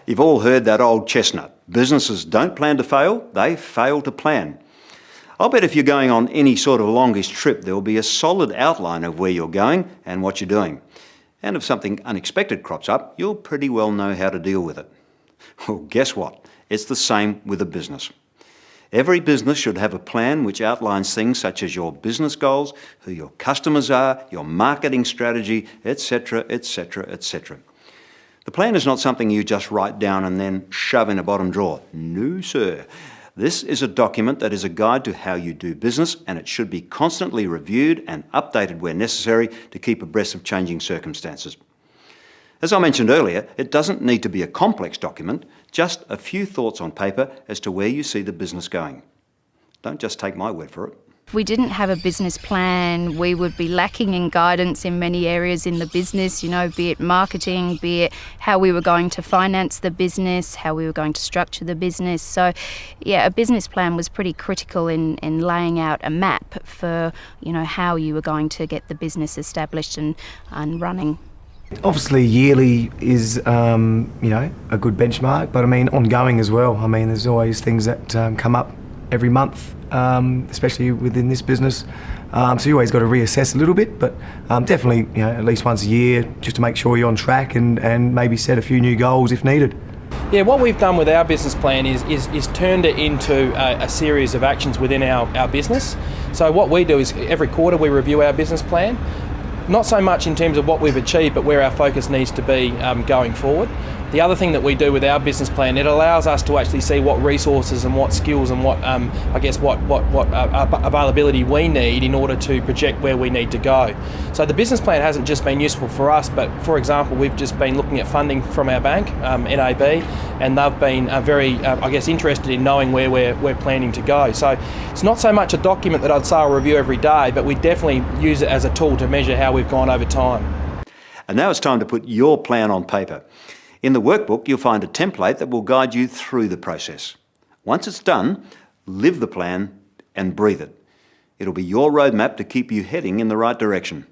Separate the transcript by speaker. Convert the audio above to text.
Speaker 1: You've all heard that old chestnut. Businesses don't plan to fail, they fail to plan. I'll bet if you're going on any sort of longish trip, there will be a solid outline of where you're going and what you're doing. And if something unexpected crops up, you'll pretty well know how to deal with it. Well, guess what? It's the same with a business. Every business should have a plan which outlines things such as your business goals, who your customers are, your marketing strategy, etc., etc., etc. The plan is not something you just write down and then shove in a bottom drawer. No, sir. This is a document that is a guide to how you do business, and it should be constantly reviewed and updated where necessary to keep abreast of changing circumstances. As I mentioned earlier, it doesn't need to be a complex document, just a few thoughts on paper as to where you see the business going. Don't just take my word for it.
Speaker 2: If we didn't have a business plan, we would be lacking in guidance in many areas in the business, be it marketing, be it how we were going to finance the business, how we were going to structure the business. So, a business plan was pretty critical in laying out a map for, how you were going to get the business established and running.
Speaker 3: Obviously, yearly is, a good benchmark, but ongoing as well. There's always things that come up every month, especially within this business. So you always got to reassess a little bit, but definitely, at least once a year, just to make sure you're on track and maybe set a few new goals if needed.
Speaker 4: Yeah, what we've done with our business plan is turned it into a series of actions within our business. So what we do is every quarter we review our business plan. Not so much in terms of what we've achieved, but where our focus needs to be going forward. The other thing that we do with our business plan, it allows us to actually see what resources and what skills and what availability we need in order to project where we need to go. So the business plan hasn't just been useful for us, but for example, we've just been looking at funding from our bank, NAB, and they've been very, interested in knowing where we're planning to go. So it's not so much a document that I'd say I'll review every day, but we definitely use it as a tool to measure how we've gone over time.
Speaker 1: And now it's time to put your plan on paper. In the workbook, you'll find a template that will guide you through the process. Once it's done, live the plan and breathe it. It'll be your roadmap to keep you heading in the right direction.